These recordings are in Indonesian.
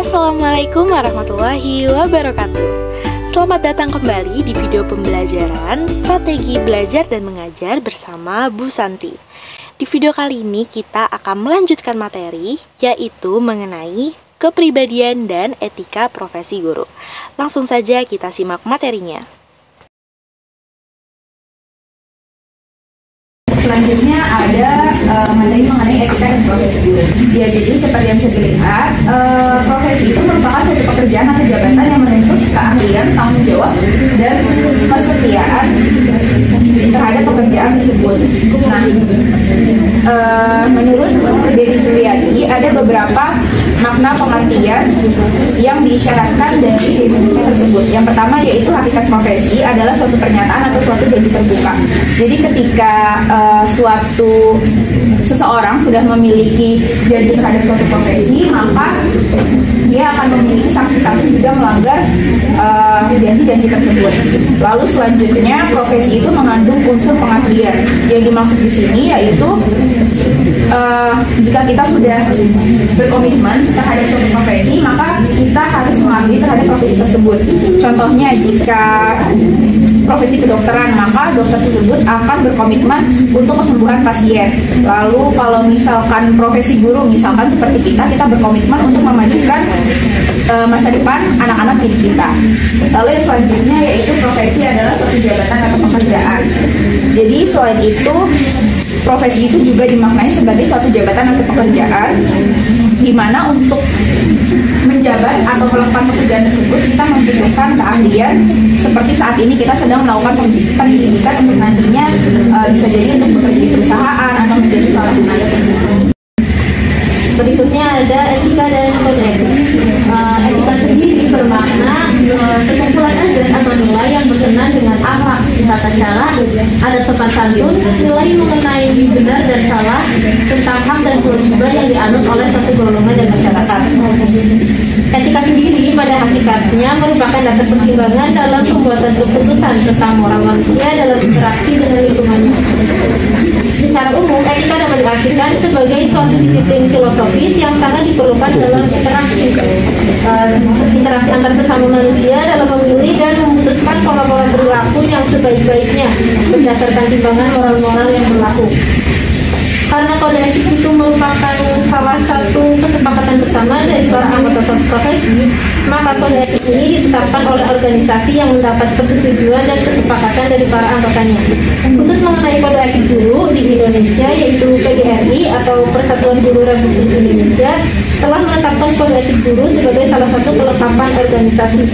Assalamualaikum warahmatullahi wabarakatuh. Selamat datang kembali di video pembelajaran Strategi Belajar dan Mengajar bersama Bu Santi. Di video kali ini kita akan melanjutkan materi, yaitu mengenai kepribadian dan etika profesi guru. Langsung saja kita simak materinya. Selanjutnya ada materi mengenai etika dan profesi guru. Ya, jadi seperti yang bisa dilihat, profesi itu merupakan suatu pekerjaan atau jabatan yang menuntut keahlian, tanggung jawab, dan kesetiaan terhadap pekerjaan tersebut. Nah, menurut Dedi Suryadi ada beberapa makna pengertian yang diisyaratkan dari definisi tersebut. Yang pertama yaitu hakikat profesi adalah suatu pernyataan atau suatu janji terbuka. Jadi ketika seseorang sudah memiliki janji terhadap suatu profesi, maka dia akan memiliki sanksi-sanksi jika melanggar janji-janji tersebut. Lalu selanjutnya profesi itu mengandung unsur pengabdian. Yang dimaksud di sini yaitu jika kita sudah berkomitmen terhadap suatu profesi, maka kita harus mengabdi terhadap profesi tersebut. Contohnya jika profesi kedokteran, maka dokter tersebut akan berkomitmen untuk kesembuhan pasien. Lalu kalau misalkan profesi guru, misalkan seperti kita berkomitmen untuk memajukan masa depan anak-anak didik kita. Lalu yang selanjutnya yaitu profesi adalah suatu jabatan atau pekerjaan. Jadi selain itu, profesi itu juga dimaknai sebagai suatu jabatan atau pekerjaan, di mana untuk menjabat atau melakukan pekerjaan tersebut kita membutuhkan keahlian. Seperti saat ini kita sedang melakukan pendidikan untuk nantinya bisa jadi untuk bekerja di perusahaan atau menjadi seorang tenaga pendidik. Berikutnya ada etika dan kode etik. Etika sendiri bermakna sekumpulan azas atau nilai yang berkenaan dengan akhlak, tata cara, ada sopan santun, nilai mengenai benar dan salah, tentang hak dan kewajiban yang dianut oleh suatu golongan dan masyarakat. Etika sendiri pada hakikatnya merupakan dasar pertimbangan dalam pembuatan keputusan tentang moral manusia dalam interaksi dengan lingkungannya. Secara umum, etika dapat diartikan sebagai suatu disiplin filosofis yang sangat diperlukan dalam interaksi antar sesama manusia dalam memilih dan memutuskan pola-pola perilaku yang sebaik-baiknya berdasarkan timbangan moral-moral yang berlaku. Karena kode etik itu merupakan salah satu kesepakatan bersama dari para anggota suatu profesi, maka kode etik ini ditetapkan oleh organisasi yang mendapat persetujuan dan kesepakatan dari para anggotanya. Khusus mengenai kode etik guru di Indonesia, yaitu PGRI atau Persatuan Guru Republik Indonesia, telah menetapkan kode etik guru sebagai salah satu kelengkapan organisasi,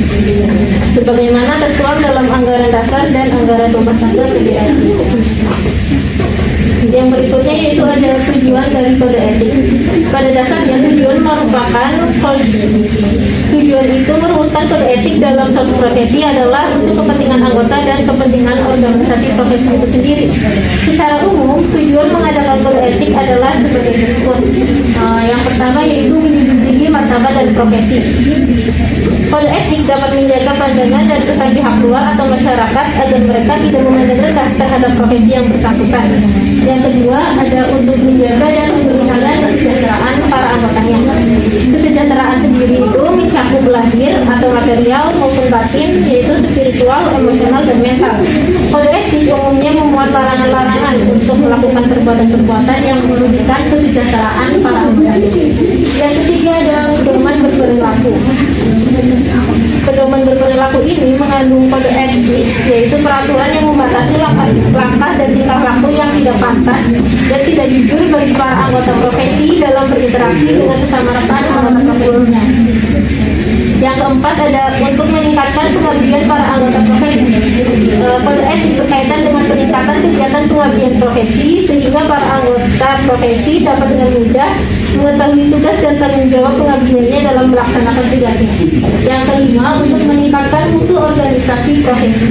sebagaimana tertuang dalam anggaran dasar dan anggaran rumah tangga PGRI. Yang berikutnya yaitu ada tujuan dari kode etik. Pada dasarnya tujuan itu merumuskan kode etik dalam suatu profesi adalah untuk kepentingan anggota dan kepentingan organisasi profesi itu sendiri. Secara umum, tujuan mengadakan kode etik adalah sebagai berikut. Yang pertama yaitu menjunjung tinggi martabat dan profesi. Kode etik dapat menjaga pandangan dan kesan pihak luar atau masyarakat agar mereka tidak memandang rendah terhadap profesi yang bersangkutan. Yang kedua, ada untuk menjaga dan memelihara kesejahteraan para anggotanya. Kesejahteraan sendiri itu mencakup lahir atau material maupun batin, yaitu spiritual, emosional, dan mental. Kode etik umumnya memuat larangan-larangan untuk melakukan perbuatan-perbuatan yang merugikan kesejahteraan para anggotanya. Yang ketiga ada pedoman berperilaku. Pedoman berperilaku ini mengandung kode etik, yaitu peraturan yang membatasi langkah dan tingkah laku yang tidak pantas dan tidak jujur bagi para anggota profesi dalam berinteraksi dengan sesama rekan anggota profesinya. Yang keempat ada untuk meningkatkan pengabdian para anggota profesi. Kode etik berkaitan dengan peningkatan kegiatan pengabdian profesi sehingga para anggota profesi dapat dengan mudah mengetahui tugas dan tanggung jawab pengabdiannya dalam melaksanakan tugasnya. Yang kelima, untuk meningkatkan mutu organisasi profesi.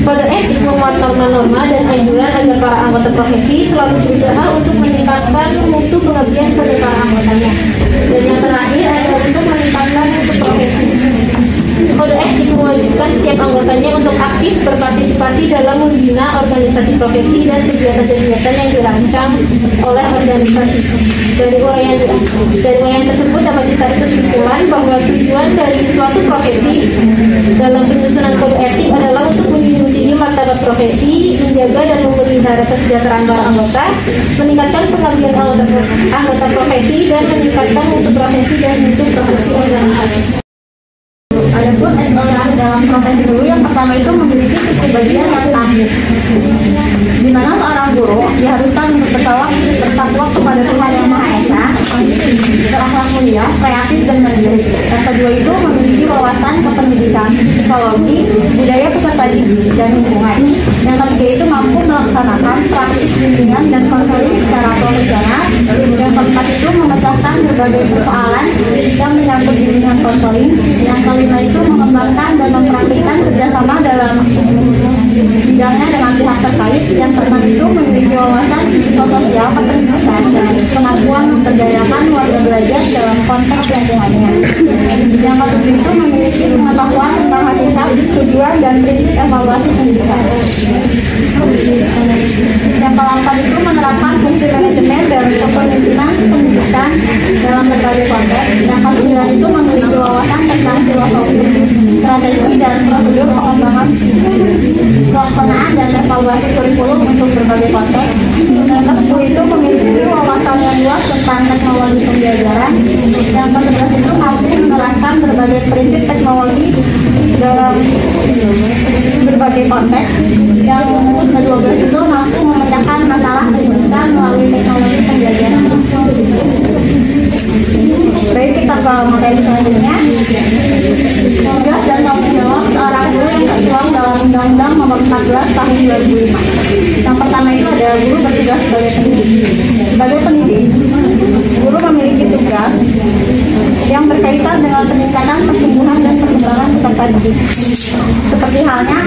Kode etik memuat norma-norma dan anjuran agar para anggota profesi selalu berusaha untuk meningkatkan mutu pengabdian pada para anggotanya. Dan yang terakhir adalah untuk meningkatkan mutu profesi. Kode etik mewajibkan setiap anggotanya untuk aktif berpartisipasi dalam membina organisasi profesi profesi dan kegiatan-kegiatan yang dirancang oleh organisasi. Dari uraian tersebut dapat ditarik kesimpulan bahwa tujuan dari suatu profesi dalam penyusunan kode etik adalah untuk menjunjung tinggi martabat profesi, menjaga dan memelihara kesejahteraan para anggota, meningkatkan pengabdian anggota profesi, dan meningkatkan mutu profesi dan mutu profesi organisasi. Adapun orang dalam profesi guru yang pertama itu memiliki kepribadian yang tangguh, di mana seorang guru diharuskan untuk bertakwa kepada Tuhan Yang Maha Esa, berakhlak mulia, kreatif dan mandiri. Yang kedua itu memiliki wawasan kependidikan, psikologi, budaya peserta didik dan lingkungan. Yang ketiga itu mampu melaksanakan praktik bimbingan dan konseling secara profesional. Yang keempat itu memecahkan berbagai persoalan yang menyangkut bimbingan konseling. Yang kelima itu mengembangkan dan mempraktikkan kerjasama dalam bidangnya dengan pihak terkait. Yang keenam itu memiliki wawasan psikososial, kependidikan, dan kemampuan memberdayakan warga belajar dalam konteks lingkungannya. Yang ketujuh itu memiliki pengetahuan tentang hakikat, tujuan, dan prinsip evaluasi pendidikan. Yang keempat itu menerapkan fungsi manajemen dan kepemimpinan pendidikan dalam berbagai konteks. Yang kesembilan itu memiliki wawasan tentang filosofi, strategi, dan prosedur pengembangan pelaksanaan dan evaluasi kurikulum untuk berbagai konteks. Yang ke-10 itu memiliki wawasan yang luas tentang teknologi pembelajaran. Yang ke-11 itu mampu menerapkan berbagai prinsip teknologi dalam berbagai konteks. Yang ke-12 itu mampu memecahkan masalah pendidikan melalui teknologi pembelajaran. Baik, kita ke materi selanjutnya. Tugas dan tanggung jawab seorang guru yang tertuang dalam Undang-Undang Nomor 14 Tahun 2005. Yang pertama itu adalah guru bertugas sebagai pendidik. Sebagai pendidik, guru memiliki tugas yang berkaitan dengan peningkatan pertumbuhan dan perkembangan peserta didik, seperti halnya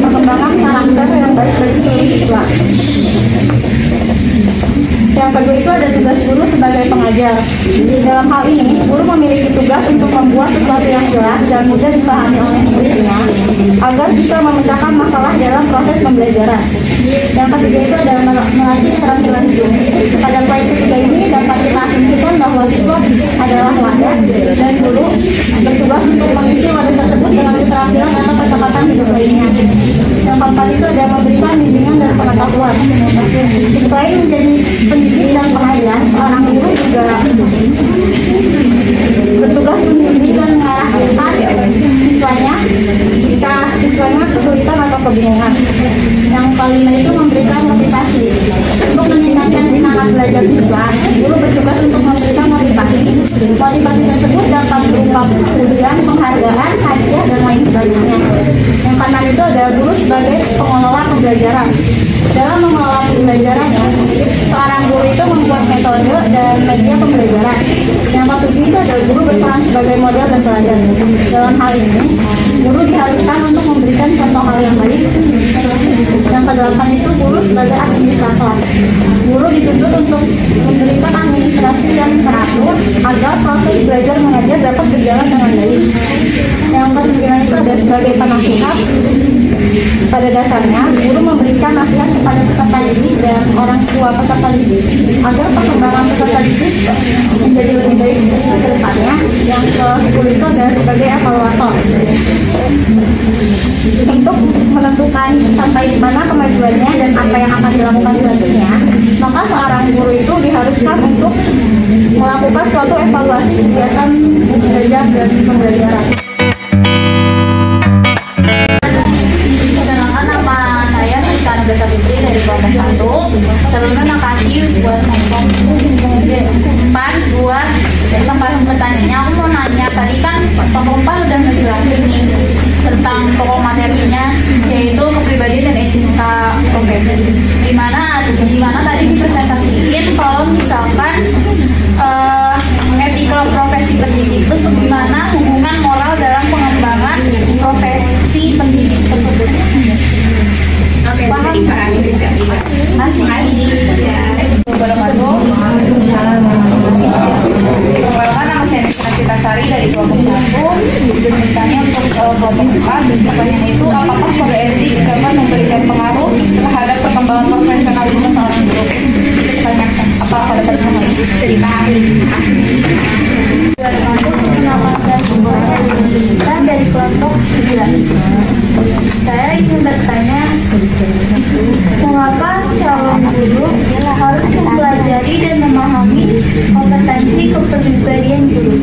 perkembangan karakter yang baik bagi seluruh siswa. Yang kedua itu ada tugas guru sebagai pengajar. Dalam hal ini, guru memiliki tugas untuk membuat sesuatu yang jelas dan mudah dipahami oleh muridnya agar bisa memecahkan masalah dalam proses pembelajaran. Yang ketiga itu adalah melatih keterampilan hidup. Pada poin ketiga ini dapat kita asumsikan bahwa siswa adalah wadah dan guru bertugas untuk mengisi wadah tersebut dengan keterampilan atau percepatan hidup lainnya. Yang keempat itu adalah memberikan bimbingan dan pengetahuan. Selain menjadi pendidik dan pengajar, seorang guru juga bertugas membimbing dan mengarahkan siswanya jika siswanya kesulitan atau kebingungan. Yang kelima itu memberikan motivasi. Untuk meningkatkan semangat belajar siswa, guru bertugas untuk memberikan motivasi. Motivasi tersebut dapat berupa ujian, penghargaan, hadiah, dan lain sebagainya. Yang keenam itu adalah guru sebagai pengelola pembelajaran. Dalam mengelola pembelajaran, seorang guru itu membuat metode dan media pembelajaran. Yang ketujuh itu adalah guru berperan sebagai model dan teladan. Dalam hal ini, guru diharuskan untuk memberikan contoh hal yang baik. Yang kedelapan itu guru sebagai administrator. Guru dituntut untuk memberikan administrasi yang teratur agar proses belajar mengajar dapat berjalan dengan baik. Yang kesembilan itu adalah sebagai penasihat. Pada dasarnya, guru memberikan nasihat kepada peserta didik dan orang tua peserta didik agar perkembangan peserta didik menjadi lebih baik ke depannya. Yang ke-10 itu adalah sebagai evaluator. Untuk menentukan sampai di mana kemajuannya dan apa yang akan dilakukan selanjutnya, maka seorang guru itu diharuskan untuk melakukan suatu evaluasi kegiatan belajar dan pembelajaran. Desa Putri dari kelompok 1. Sebelumnya makasih buat kelompok 4 buat kesempatan bertanya. Aku mau nanya, tadi kan kelompok 4 udah ngejelasin nih tentang pokok materinya, yaitu kepribadian dan etika profesi. Gimana tadi dipresentasiin kalau misalkan etika profesi pendidik, terus gimana hubungan moral dalam pengembangan profesi pendidik tersebut. Oke, paham? Masih Perkenalkan, nama saya Nita Sari dari kelompok 1. Bertanya untuk kelompok 4. Pertanyaan itu, apakah kode etik dapat memberikan pengaruh terhadap perkembangan kalau ada pertanyaan bisa dipahami. Kita dari kelompok 9. Saya ingin bertanya, mengapa calon guru harus mempelajari dan memahami kompetensi kepribadian guru?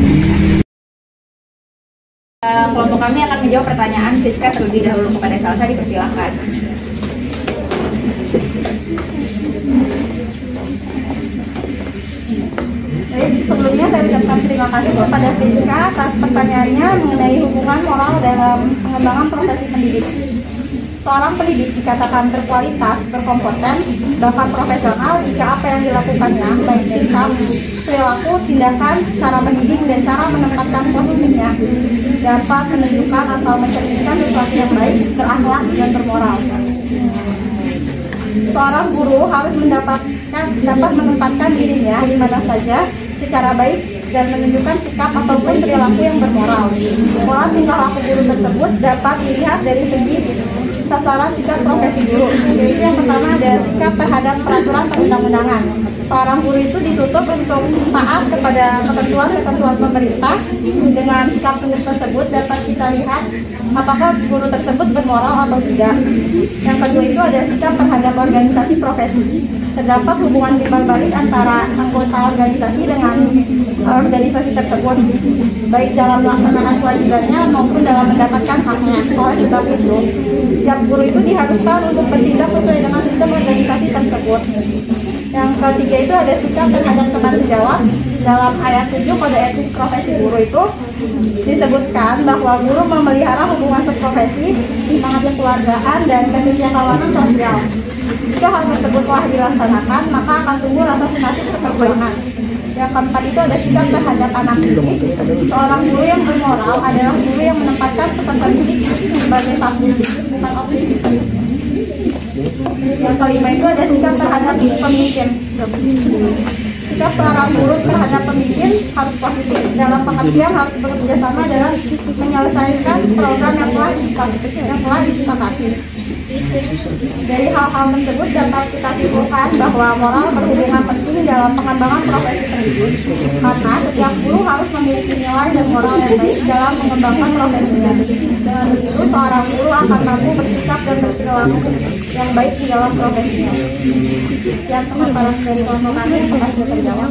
Kelompok kami akan menjawab pertanyaan Fiska terlebih dahulu. Kepada Salsa dipersilahkan. Sebelumnya saya ucapkan terima kasih kepada Fiska atas pertanyaannya mengenai hubungan moral dalam pengembangan profesi pendidik. Seorang pendidik dikatakan berkualitas, berkompeten, bahkan profesional jika apa yang dilakukannya, baik sikap, perilaku, tindakan, cara mendidik, dan cara menempatkan posisinya dapat menunjukkan atau mencerminkan sesuatu yang baik, berakhlak, dan bermoral. Seorang guru harus dapat menempatkan dirinya di mana saja secara baik dan menunjukkan sikap ataupun perilaku yang bermoral. Pola tingkah laku guru tersebut dapat dilihat dari segi sasaran sikap profesi guru, yaitu yang pertama ada sikap terhadap peraturan perundang-undangan. Seorang guru itu dituntut untuk taat kepada ketentuan pemerintah. Dengan sikap tersebut dapat kita lihat apakah guru tersebut bermoral atau tidak. Yang kedua itu ada sikap terhadap organisasi profesi. Terdapat hubungan timbal balik antara anggota organisasi dengan organisasi tersebut, baik dalam melaksanakan kewajibannya maupun dalam mendapatkan haknya. Oleh sebab itu, setiap guru itu diharuskan untuk bertindak sesuai dengan sistem organisasi tersebut. Yang ketiga itu ada sikap terhadap teman sejawat. Dalam ayat 7 kode etik profesi guru itu disebutkan bahwa guru memelihara hubungan seprofesi, semangat kekeluargaan, dan kesetiakawanan sosial. Jika hal tersebut telah dilaksanakan, maka akan tumbuh rasa simpati kebersamaan. Yang keempat itu ada sikap terhadap anak didik. Seorang guru yang bermoral adalah guru yang menempatkan peserta didik sebagai subjek, bukan objek. Yang kelima itu ada sikap terhadap pemimpin. Sikap seorang guru terhadap pemimpin harus positif, dalam pengertian harus bekerja sama dalam menyelesaikan program yang telah disepakati. Dari hal-hal tersebut dapat kita simpulkan bahwa moral berhubungan penting dalam pengembangan profesi pendidik, karena setiap guru harus memiliki nilai dan moral yang baik dalam mengembangkan profesinya. Dengan begitu, seorang guru akan mampu bersikap dan berperilaku yang baik di dalam profesinya. Sekian teman-teman dari kelompok kami, terima kasih sudah terjawab.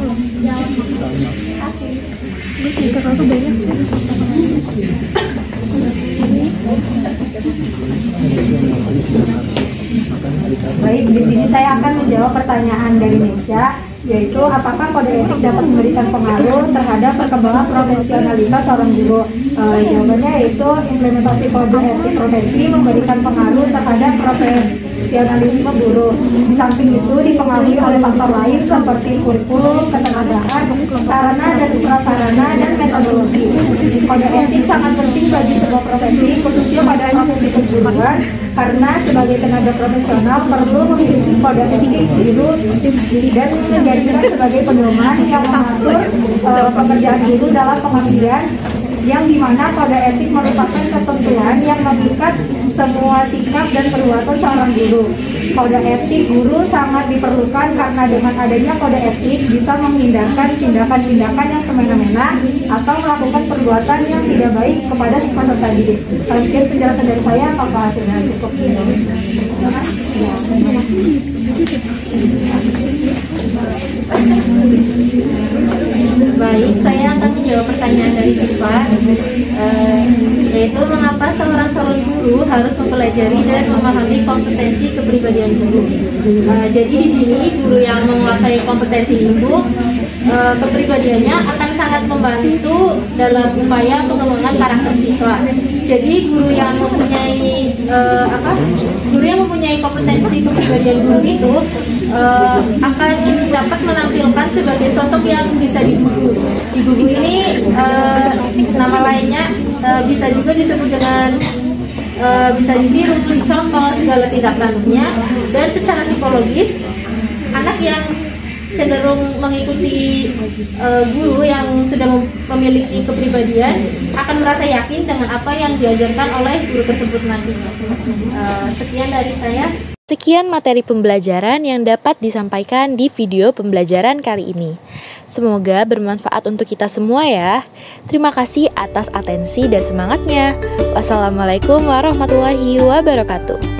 Baik, di sini saya akan menjawab pertanyaan dari Nesya, yaitu apakah kode etik dapat memberikan pengaruh terhadap perkembangan profesionalitas seorang guru? Jawabannya yaitu implementasi kode etik profesi memberikan pengaruh terhadap profesionalisme guru. Di samping itu dipengaruhi oleh faktor lain seperti kurikulum, ketenagaan, sarana dan prasarana, dan metodologi. Kode etik sangat penting bagi sebuah profesi, khususnya pada profesi keguruan, karena sebagai tenaga profesional perlu memiliki kode etik guru dan menjadikan sebagai pedoman yang mengatur pekerjaan guru dalam pengabdian, yang dimana kode etik merupakan ketentuan yang mengikat semua sikap dan perbuatan seorang guru. Kode etik guru sangat diperlukan karena dengan adanya kode etik bisa menghindarkan tindakan-tindakan yang semena-mena atau melakukan perbuatan yang tidak baik kepada si peserta didik. Sekian penjelasan dari saya, apakah sudah cukup? Baik, saya akan menjawab pertanyaan dari Siva, yaitu mengapa seorang calon guru harus mempelajari dan memahami kompetensi kepribadian guru. Jadi di sini guru yang menguasai kompetensi itu kepribadiannya akan sangat membantu dalam upaya pengembangan karakter siswa. Jadi guru yang mempunyai kompetensi kepribadian guru itu akan dapat menampilkan sebagai sosok yang bisa digugu. Digugu ini nama lainnya bisa juga disebut dengan bisa ditiru, dicontoh segala tindak tanduknya. Dan secara psikologis, anak yang cenderung mengikuti guru yang sudah memiliki kepribadian, akan merasa yakin dengan apa yang diajarkan oleh guru tersebut nantinya. Sekian dari saya. Sekian materi pembelajaran yang dapat disampaikan di video pembelajaran kali ini. Semoga bermanfaat untuk kita semua ya. Terima kasih atas atensi dan semangatnya. Wassalamualaikum warahmatullahi wabarakatuh.